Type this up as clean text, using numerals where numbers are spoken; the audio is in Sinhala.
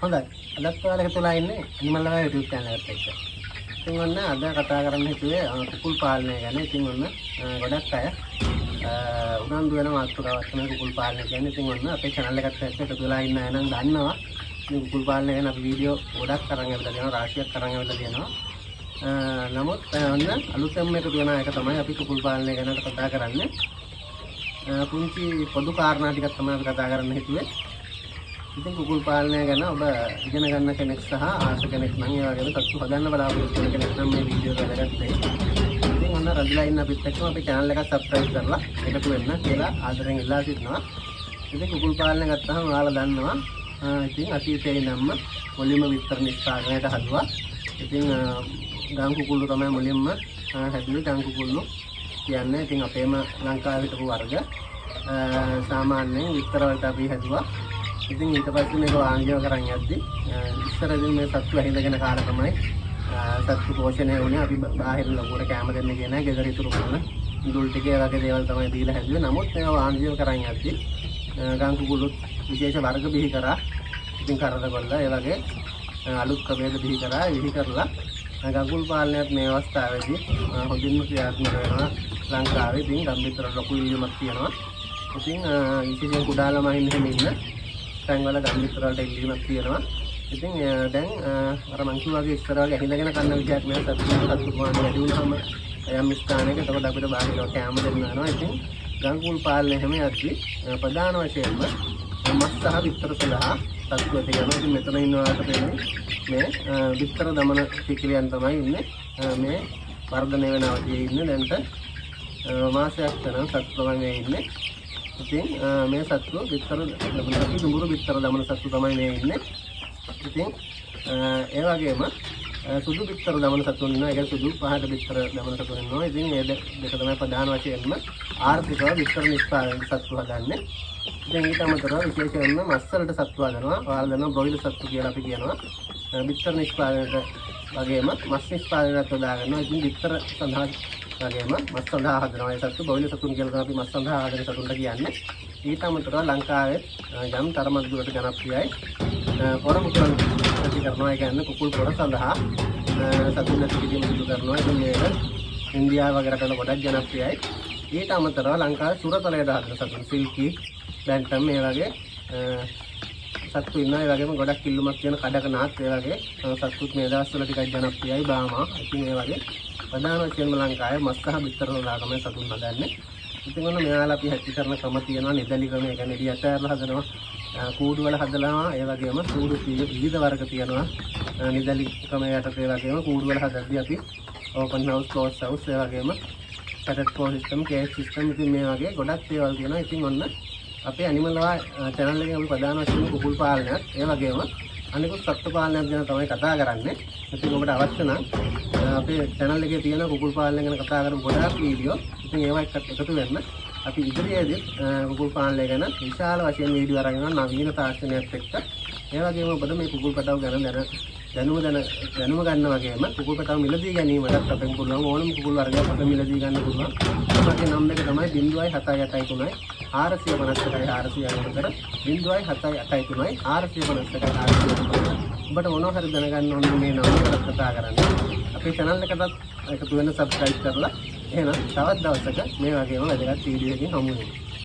හොඳයි. අදත් ඔයාලා එකතුලා ඉන්නේ ඇනිමල් ලවර් YouTube channel එකට එක්ක. ඉතින් ඔන්න අද කතා කරන්න හිතුවේ කුකුල් පාලනය ගැන. ඉතින් ඔන්න ගොඩක් අය උනන්දු වෙන මාතෘකාවක් තමයි කුකුල් පාලනය කියන්නේ. ඉතින් ඔන්න අපේ channel එකට එක්ක එකතුලා ඉන්න අය නම් දන්නවා. ඉතින් කුකුල් පාලනය ගැන අපි වීඩියෝ ගොඩක් අරන් ඇවිල්ලා තියෙනවා, රාශියක් අරන් ඇවිල්ලා තියෙනවා. නමුත් ඔන්න අලුතෙන්ම එකතු වෙන එක තමයි අපි කුකුල් පාලනය ගැන කතා කරන්නේ. පුංචි පොදු කාරණා ටිකක් තමයි අපි කතා කරන්න හිතුවේ. ඉතින් කුකුල් පාලනය ගැන ඔබ ඉගෙන ගන්න කෙනෙක් සහ ආස කෙනෙක් නම් ඒ වගේම තත්තු හදන්න බලාපොරොත්තු වෙන කෙනෙක් නම් මේ වීඩියෝ එක බලගත්තේ. ඉතින් ඔන්න රැඳිලා ඉන්න අපිත් එක්කම අපේ channel එක subscribe කරලා එකතු වෙන්න කියලා ආදරෙන් ඉල්ලා සිටිනවා. ඉතින් කුකුල් පාලනය ගත්තාම ඔයාලා දන්නවා. ඉතින් අතීතයේ ඉඳන්ම මුලින්ම විස්තර නිෂ්පාදනයට හදුවා. ඉතින් ගම් කුකුල්ලු තමයි මුලින්ම හැදුවේ. ගම් කුකුල්ලු කියන්නේ ඉතින් අපේම ලංකාවේ හිටපු වර්ග සාමාන්‍යයෙන් විස්තර වලට අපි හැදුවා. ඉතින් ඊට පස්සේ මේක වාණිජව කරන් යද්දි ඉස්සරදී මේ සත්තු ඇහිඳගෙන කාලා තමයි සත්තු පෝෂණය වුණේ. අපි බාහිර ලොකුවට කැම දෙන්නේ කියන ගෙදර ඉතුරු කරන දුල් ටිකේ වගේ දේවල් තමයි දීලා හැදුවේ. නමුත් මේක වාණිජව කරන් යද්දි ගම් කුකුළුත් විශේෂ වර්ග බිහි කරා. ඉතින් කරදකොල්ලා ඒ වගේ අලුත් ප්‍රභේද බිහි කරලා ගකුල් පාලනයත් මේ අවස්ථාවේදී හොඳින්ම ක්‍රියාත්මක වෙනවා ලංකාවේ. ඉතින් ගම්බිතර ලොකු ඉල්ලුමක් තියෙනවා. ඉතින් විශේෂයෙන් කුඩා ළමයි ඉන්න තැන්වල ගම්බිතර වලට ඉල්ලීමක් තියෙනවා. ඉතින් දැන් අර මං කිව්වා වගේ ඉස්සර වගේ ඇහිඳගෙන කන්න විදිහක් නෑ. සත්තු ප්‍රමාණය වැඩි වුණාම යම් ස්ථානයක එතකොට අපිට බාහිරව කැම දෙන්න වෙනවා. ඉතින් ගම්කුල් පාලනය හැම යද්දි ප්‍රධාන වශයෙන්ම මස් සහ විස්තර සඳහා සත්තු ඇති කරනවා. ඉතින් මෙතන ඉන්නවාට පෙන්නේ මේ විස්තර දමන ශික්‍රියන් තමයි ඉන්නේ. මේ වර්ධනය වෙන අවධියේ ඉන්නේ. දැන්ට මාසයක් වෙනවා සත්තු ප්‍රමාණය ඉන්නේ. ඉතින් මේ සත්තු විස්තර දුඹුරු විස්තර දමන සත්තු තමයි මේ ඉන්නේ. ඉතින් ඒ වගේම සුදු විස්තර දමන සතුන් ඉන්නවා. ඒක සුදු පහට විස්තර දමන සතුන් ඉන්නවා. ඉතින් මේ දෙක තමයි ප්‍රධාන වශයෙන්ම ආර්ථිකව විස්තර නිෂ්පාදන සත්තු හදන්නේ. ඉතින් ඊට අමතරව විශේෂයෙන්ම මස් වලට සත්තු හදනවා. ඔයාලා දන්නවා බ්‍රොයිලර් සත්තු කියලා අපි කියනවා. විස්තර නිෂ්පාදනයට වගේම මස් නිෂ්පාදනයට යොදා ගන්නවා. ඉතින් විස්තර සඳහා වගේම මස් සඳහා හදනවා. ඒ සත්තු බ්‍රොයිලර් සතුන් කියලා තමයි අපි මස් සඳහා හදන සතුන්ට කියන්නේ. ඊට අමතරව ලංකාවේ යම් තරමක් දුරට ජනප්‍රියයි පොර මුකුලන් ඇති කරනවා. ඒ කියන්නේ කුකුල් පොර සඳහා සතුන් ඇති කිරීම සිදු කරනවා. ඉතින් මේක ඉන්දියාව වගේ රටවල ගොඩක් ජනප්‍රියයි. ඊට අමතරව ලංකාවේ සුරතලයට හදන සතුන් සිල්කි බැන්ටම් මේ වගේ සත්තු ඉන්නවා. ඒ වගේම ගොඩක් ඉල්ලුමක් තියෙන කඩකනාත් ඒ වගේ සත්තුත් මේ දවස්වල ටිකක් ජනප්‍රියයි. බාමා ඉතින් මේ වගේ ප්‍රධාන වශයෙන්ම ලංකාවේ මස් සහ බිත්තර වලලා තමයි සතුන් හදන්නේ. ඉතින් ඔන්න මෙයාලා අපි හැටි කරන ක්‍රම තියෙනවා. නිදලි ක්‍රම, ඒ කියන්නේ එළියට ඇරලා හදනවා. කූඩු වල හදලා ඒ වගේම කූඩු විවිධ වර්ග තියෙනවා. නිදලි ක්‍රමයට ඒ වගේම කූඩු වල හදද්දී අපි ඕපන් හවුස්, ක්ලෝස් හවුස් ඒ වගේම පැටට් කෝ සිස්ටම්, කේජ් සිස්ටම් ඉතින් මේ වගේ ගොඩක් දේවල් තියෙනවා. ඉතින් ඔන්න අපේ ඇනිමල් ලවර් channel එකේ අපි ප්‍රධාන වශයෙන් කුකුල් පාලනයත් ඒ වගේම අනිකුත් සත්ත්ව පාලනයක් ගැන තමයි කතා කරන්නේ. ඉතින් ඔබට අවශ්‍ය නම් අපේ channel එකේ තියෙන කුකුල් පාලනය ගැන කතා කරපු ගොඩාක් වීඩියෝ. ඉතින් ඒවා එක්ක එකතු වෙන්න අපි ඉදිරියේදී කුකුල් පාලනය ගැන විශාල වශයෙන් වීඩියෝ අරගෙන නවීන තාක්ෂණයත් එක්ක ඒ වගේම ඔබට මේ කුකුල් පැටව ගැන දැනුම ගන්න වගේම කුකුල් පැටව මිලදී ගැනීමටත් අපෙන් පුළුවන්. ඕනම කුකුල් වර්ගයක් අපෙන් මිලදී ගන්න පුළුවන්. අපේ නම් එක තමයි 0.783 451 454 0.783 451 ඔබට මොනවා හරි දැනගන්න ඕන මේ නම එකට කතා කරන්න. අපේ channel එකටත් එකතු වෙන්න subscribe කරලා එහෙනම් තවත් දවසක මේ වගේම වැදගත් වීඩියෝ එකකින් හමු වෙමු.